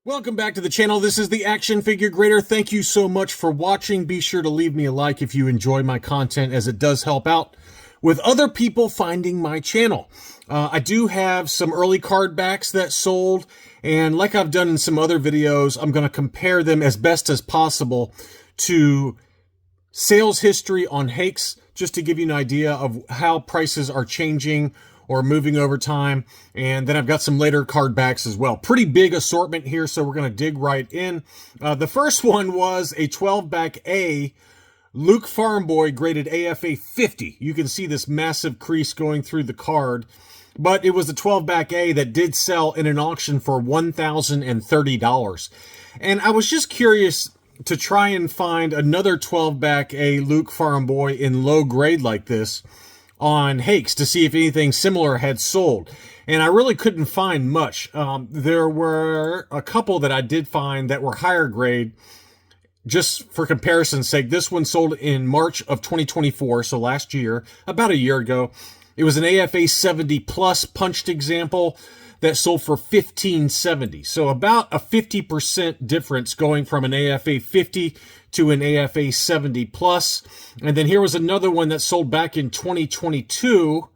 Welcome back to the channel. This is the Action Figure Grader. Thank you so much for watching. Be sure to leave me a like if you enjoy my content, as it does help out with other people finding my channel. I do have some early card backs that sold, and like I've done in some other videos, I'm going to compare them as best as possible to sales history on Hakes, just to give you an idea of how prices are changing or moving over time. And then I've got some later card backs as well. Pretty big assortment here, so we're going to dig right in. The first one was a 12-back A Luke Farm Boy graded AFA 50. You can see this massive crease going through the card, but it was a 12-back A that did sell in an auction for $1,030. And I was just curious to try and find another 12-back A Luke Farm Boy in low grade like this on Hakes to see if anything similar had sold. And I really couldn't find much. There were a couple that I did find that were higher grade. Just for comparison's sake, this one sold in March of 2024, so last year, about a year ago. It was an AFA 70 plus punched example that sold for $1,570. So about a 50% difference going from an AFA 50 to an AFA 70 plus. And then here was another one that sold back in 2022.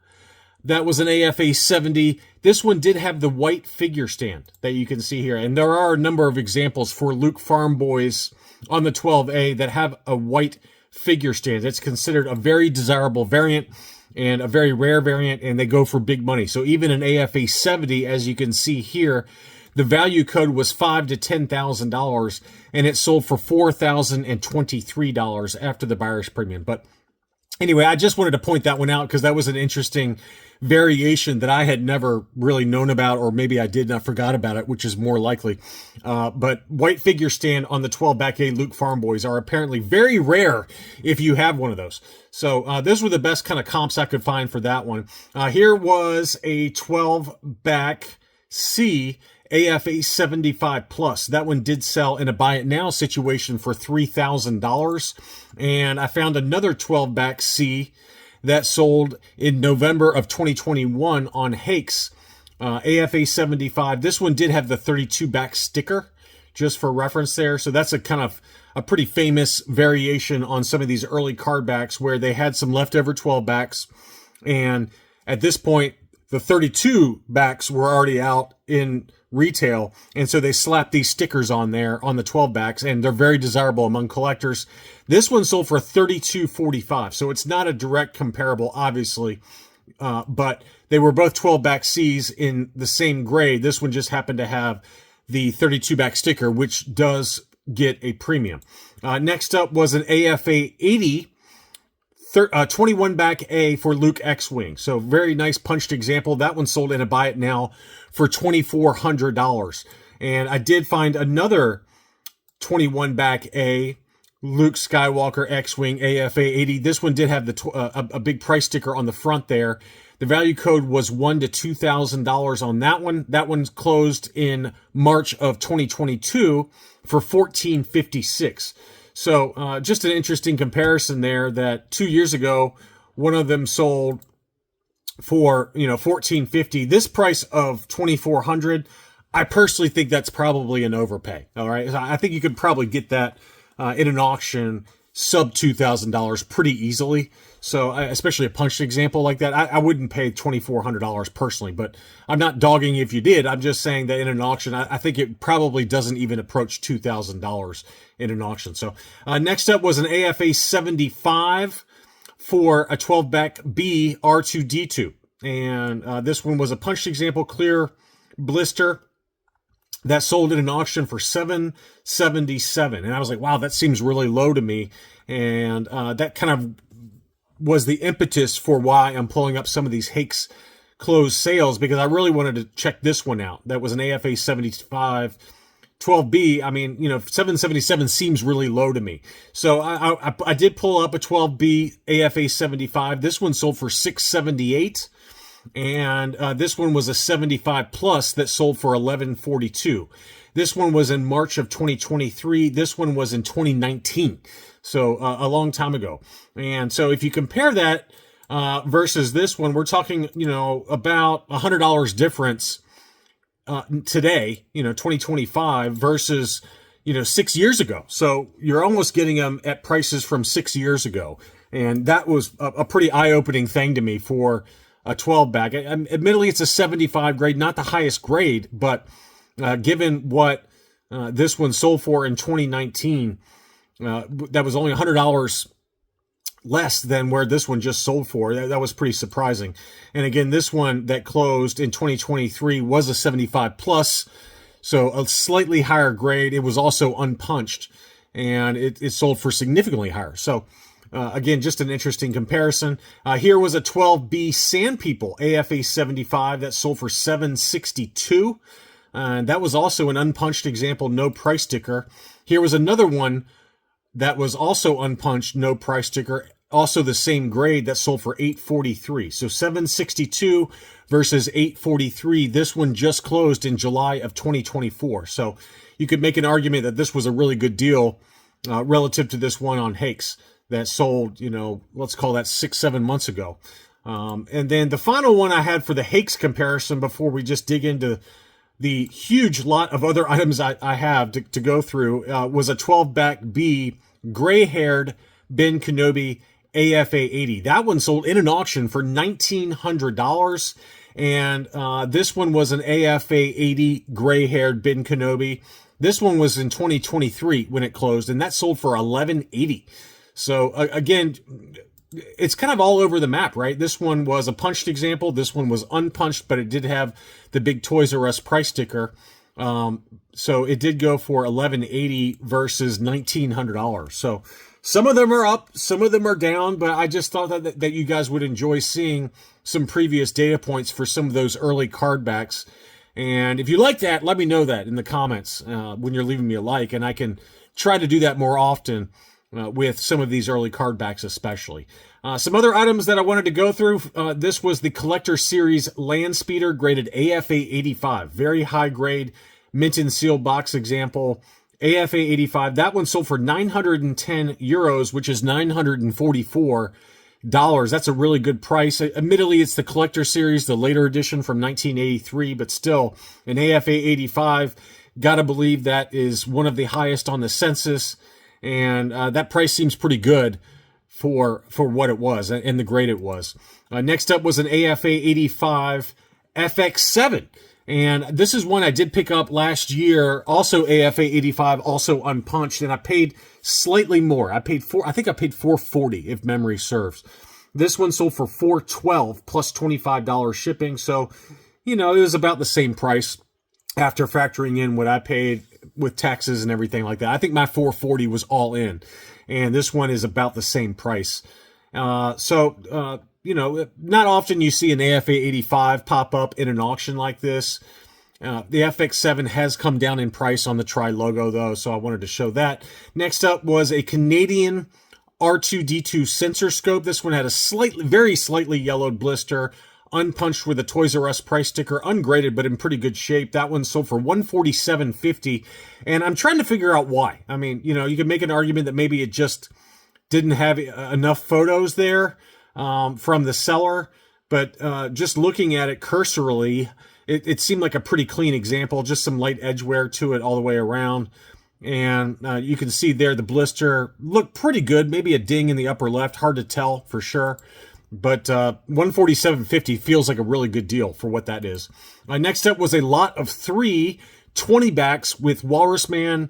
That was an AFA 70. This one did have the white figure stand that you can see here. And there are a number of examples for Luke Farm Boys on the 12A that have a white figure stand. It's considered a very desirable variant and a very rare variant, and they go for big money. So even an AFA 70, as you can see here, the value code was $5,000 to $10,000, and it sold for $4,023 after the buyer's premium. But anyway, I just wanted to point that one out because that was an interesting variation that I had never really known about, or maybe I did and I forgot about it, which is more likely. But white figure stand on the 12-back A Luke Farm Boys are apparently very rare if you have one of those. So those were the best kind of comps I could find for that one. Here was a 12-back C AFA 75 plus. That one did sell in a buy it now situation for $3,000. And I found another 12-back C that sold in November of 2021 on Hakes, AFA 75. This one did have the 32-back sticker, just for reference there. So that's a kind of a pretty famous variation on some of these early card backs where they had some leftover 12 backs. And at this point, the 32 backs were already out in retail. And so they slapped these stickers on there on the 12 backs, and they're very desirable among collectors. This one sold for $32.45. So it's not a direct comparable, obviously, but they were both 12-back Cs in the same grade. This one just happened to have the 32-back sticker, which does get a premium. Next up was an AFA 80 21-back A for Luke X-Wing. So very nice punched example. That one sold in a buy it now for $2,400. And I did find another 21-back A Luke Skywalker X-Wing AFA 80. This one did have a big price sticker on the front there. The value code was $1,000 to $2,000 on that one. That one closed in March of 2022 for $1,456. So just an interesting comparison there, that 2 years ago, one of them sold for, $1,450. This price of $2,400, I personally think that's probably an overpay. All right. I think you could probably get that in an auction sub $2,000 pretty easily. So especially a punched example like that, I wouldn't pay $2,400 personally, but I'm not dogging if you did. I'm just saying that in an auction, I think it probably doesn't even approach $2,000 in an auction. So next up was an AFA 75 for a 12-back B R2D2. And this one was a punched example, clear blister, that sold at an auction for $777. And I was like, wow, that seems really low to me. And that kind of was the impetus for why I'm pulling up some of these Hakes closed sales, because I really wanted to check this one out. That was an AFA 75 12B. I mean, 777 seems really low to me. So I did pull up a 12B AFA 75. This one sold for $678. And this one was a 75 plus that sold for $1142. This one was in March of 2023. This one was in 2019. So a long time ago. And so if you compare that versus this one, we're talking, about $100 difference today, 2025 versus, 6 years ago. So you're almost getting them at prices from 6 years ago. And that was a pretty eye-opening thing to me for a 12 back. Admittedly, it's a 75 grade, not the highest grade, but given what this one sold for in 2019, that was only $100 less than where this one just sold for. That was pretty surprising. And again, this one that closed in 2023 was a 75 plus, so a slightly higher grade. It was also unpunched, and it sold for significantly higher. So again, just an interesting comparison. Here was a 12B Sand People AFA 75 that sold for $762. And that was also an unpunched example, no price sticker. Here was another one that was also unpunched, no price sticker, also the same grade, that sold for $843. So $762 versus $843. This one just closed in July of 2024. So you could make an argument that this was a really good deal relative to this one on Hakes that sold, let's call that 6-7 months ago. And then the final one I had for the Hakes comparison before we just dig into the huge lot of other items I have to go through was a 12-back B gray-haired Ben Kenobi AFA 80. That one sold in an auction for $1,900. And this one was an AFA 80 gray-haired Ben Kenobi. This one was in 2023 when it closed, and that sold for $1,180. So again, it's kind of all over the map, right? This one was a punched example. This one was unpunched, but it did have the big Toys R Us price sticker. So it did go for $1,180 versus $1,900. So some of them are up, some of them are down, but I just thought that you guys would enjoy seeing some previous data points for some of those early card backs. And if you like that, let me know that in the comments when you're leaving me a like, and I can try to do that more often with some of these early card backs especially. Some other items that I wanted to go through. This was the Collector Series Land Speeder graded AFA 85. Very high grade mint and seal box example. AFA 85. That one sold for 910 euros, which is $944. That's a really good price. Admittedly, it's the Collector Series, the later edition from 1983, but still an AFA 85. Gotta believe that is one of the highest on the census. And that price seems pretty good for what it was and the grade it was. Next up was an AFA 85 FX7. And this is one I did pick up last year, also AFA 85, also unpunched, and I paid slightly more. I think I paid $440 if memory serves. This one sold for $412 plus $25 shipping. So, it was about the same price after factoring in what I paid with taxes and everything like that. I think my $440 was all in, and this one is about the same price. Not often you see an AFA 85 pop up in an auction like this. The FX7 has come down in price on the Tri logo, though, so I wanted to show that. Next up was a Canadian R2-D2 sensor scope. This one had a very slightly yellowed blister, unpunched with a Toys R Us price sticker, ungraded, but in pretty good shape. That one sold for $147.50, and I'm trying to figure out why. I mean, you could make an argument that maybe it just didn't have enough photos there from the seller, but just looking at it cursorily, it seemed like a pretty clean example, just some light edge wear to it all the way around. And you can see there the blister looked pretty good, maybe a ding in the upper left, hard to tell for sure. But $147.50 feels like a really good deal for what that is. Next up was a lot of 3 20 backs with Walrus Man,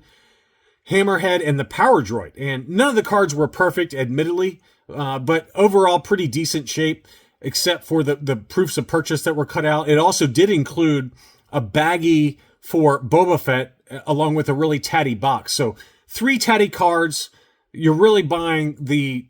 Hammerhead, and the Power Droid. And none of the cards were perfect, admittedly, but overall pretty decent shape, except for the proofs of purchase that were cut out. It also did include a baggie for Boba Fett, along with a really tatty box. So 3 tatty cards. You're really buying the,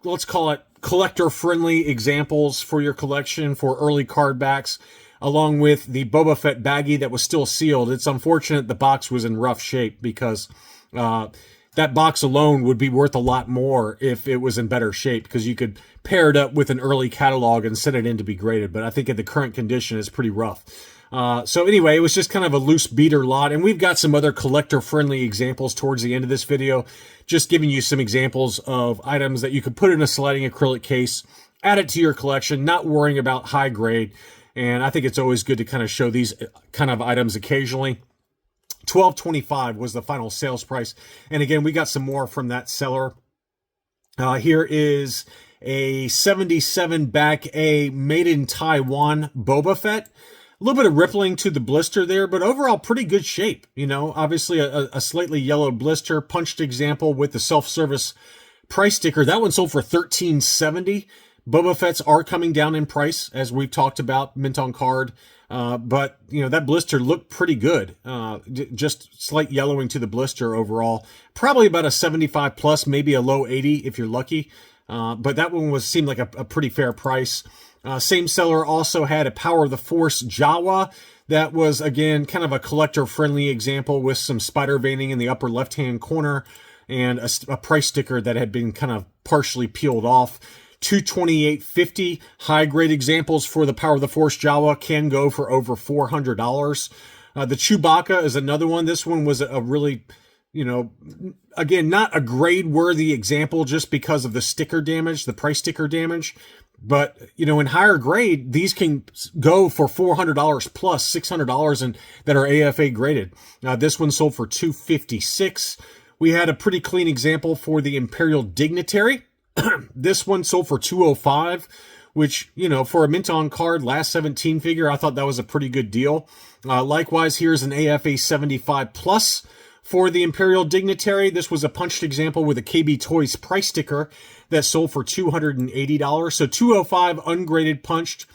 let's call it collector-friendly examples for your collection for early card backs, along with the Boba Fett baggie that was still sealed. It's unfortunate the box was in rough shape, because that box alone would be worth a lot more if it was in better shape, because you could pair it up with an early catalog and send it in to be graded. But I think in the current condition, it's pretty rough. So anyway, it was just kind of a loose beater lot, and we've got some other collector-friendly examples towards the end of this video, just giving you some examples of items that you could put in a sliding acrylic case, add it to your collection, not worrying about high grade, And I think it's always good to kind of show these kind of items occasionally. $12.25 was the final sales price. And again, we got some more from that seller. Here is a 77 back A made in Taiwan Boba Fett. A little bit of rippling to the blister there, but overall pretty good shape. You know, obviously a slightly yellowed blister, punched example with the self-service price sticker. That one sold for $13.70. Boba Fett's are coming down in price, as we've talked about, mint on card. But, you know, that blister looked pretty good. Just slight yellowing to the blister overall. Probably about a 75 plus, maybe a low 80 if you're lucky. But that one seemed like a pretty fair price. Same seller also had a Power of the Force Jawa. That was, again, kind of a collector-friendly example with some spider veining in the upper left-hand corner and a price sticker that had been kind of partially peeled off. $228.50. High-grade examples for the Power of the Force Jawa can go for over $400. The Chewbacca is another one. This one was a really, you know, again, not a grade-worthy example just because of the sticker damage, the price sticker damage. But, you know, in higher grade, these can go for $400 plus $600 and that are AFA graded. This one sold for $256. We had a pretty clean example for the Imperial Dignitary. This one sold for $205, which, you know, for a mint on card last 17 figure, I thought that was a pretty good deal. Likewise, here's an AFA 75 plus for the Imperial Dignitary. This was a punched example with a KB Toys price sticker that sold for $280. So $205 ungraded punched,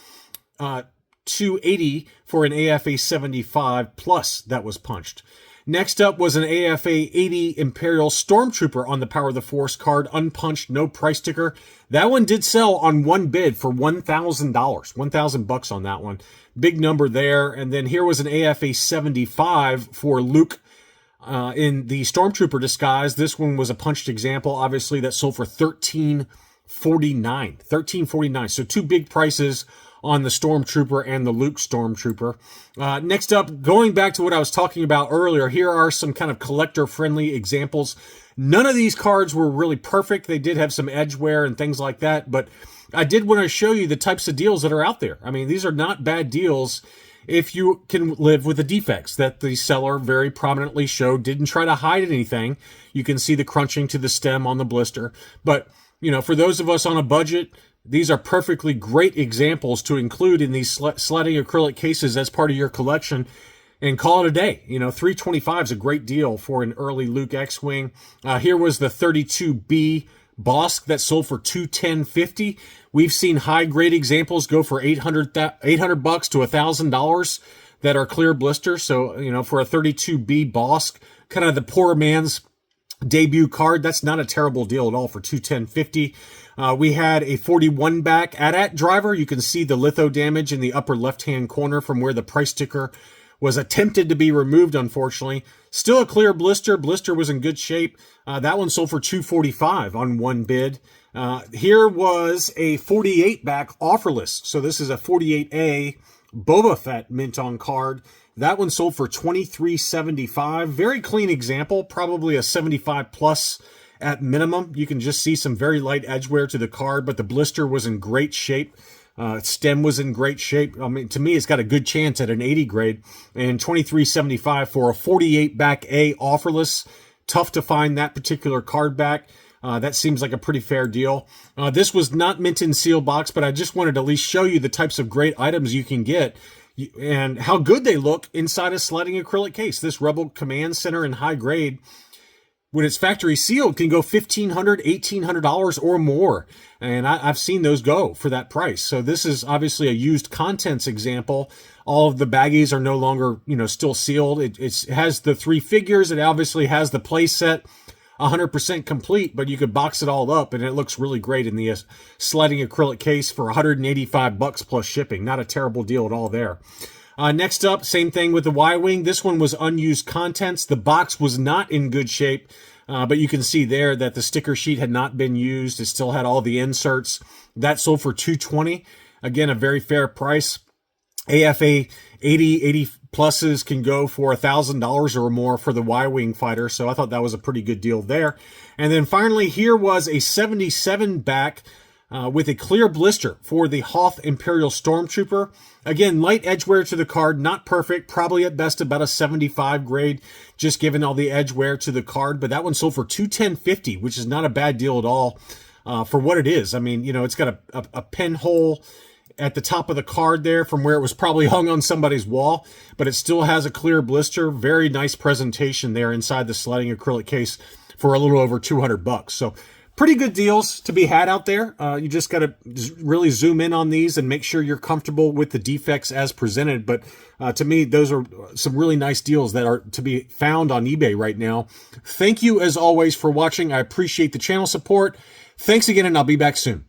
$280 for an AFA 75 plus that was punched. Next up was an AFA 80 Imperial Stormtrooper on the Power of the Force card, unpunched, no price sticker. That one did sell on one bid for $1,000, $1,000 on that one. Big number there. And then here was an AFA 75 for Luke in the Stormtrooper disguise. This one was a punched example, obviously, that sold for $13.49. $13.49. So two big prices on the Stormtrooper and the Luke Stormtrooper. Next up, going back to what I was talking about earlier, here are some kind of collector-friendly examples. None of these cards were really perfect. They did have some edge wear and things like that, but I did want to show you the types of deals that are out there. I mean, these are not bad deals if you can live with the defects that the seller very prominently showed. Didn't try to hide anything. You can see the crunching to the stem on the blister. But, you know, for those of us on a budget, these are perfectly great examples to include in these sliding acrylic cases as part of your collection and call it a day. You know, $325 is a great deal for an early Luke X-Wing. Here was the 32B Bosk that sold for $210.50. We've seen high-grade examples go for $800 to $1,000 that are clear blisters. So, you know, for a 32B Bosk, kind of the poor man's debut card, that's not a terrible deal at all for $210.50. We had a 41 back AT-AT driver. You can see the litho damage in the upper left-hand corner from where the price sticker was attempted to be removed, unfortunately. Still a clear blister. Blister was in good shape. That one sold for $245 on one bid. Here was a 48 back offerless. So this is a 48A Boba Fett mint on card. That one sold for $23.75. Very clean example, probably a 75 plus at minimum. You can just see some very light edge wear to the card, but the blister was in great shape. Stem was in great shape. I mean, to me, it's got a good chance at an 80 grade. And $23.75 for a 48 back A offerless. Tough to find that particular card back. That seems like a pretty fair deal. This was not mint in seal box, but I just wanted to at least show you the types of great items you can get and how good they look inside a sliding acrylic case. This Rebel Command Center in high grade, when it's factory sealed, can go $1,500, $1,800 or more. And I've seen those go for that price. So this is obviously a used contents example. All of the baggies are no longer, you know, still sealed. It has the three figures. It obviously has the play set 100% complete, but you could box it all up and it looks really great in the sliding acrylic case for $185 plus shipping. Not a terrible deal at all there. Next up, same thing with the Y-Wing. This one was unused contents. The box was not in good shape, but you can see there that the sticker sheet had not been used. It still had all the inserts. That sold for $220. Again, a very fair price. AFA 80 pluses can go for $1,000 or more for the Y-Wing fighter, so I thought that was a pretty good deal there. And then finally, here was a 77 back with a clear blister for the Hoth Imperial Stormtrooper. Again, light edge wear to the card, not perfect, probably at best about a 75 grade, just given all the edge wear to the card, but that one sold for $210.50, which is not a bad deal at all for what it is. I mean, it's got a pinhole at the top of the card there from where it was probably hung on somebody's wall, but it still has a clear blister. Very nice presentation there inside the sliding acrylic case for a little over $200. So pretty good deals to be had out there. You just got to really zoom in on these and make sure you're comfortable with the defects as presented. But to me, those are some really nice deals that are to be found on eBay right now. Thank you, as always, for watching. I appreciate the channel support. Thanks again, and I'll be back soon.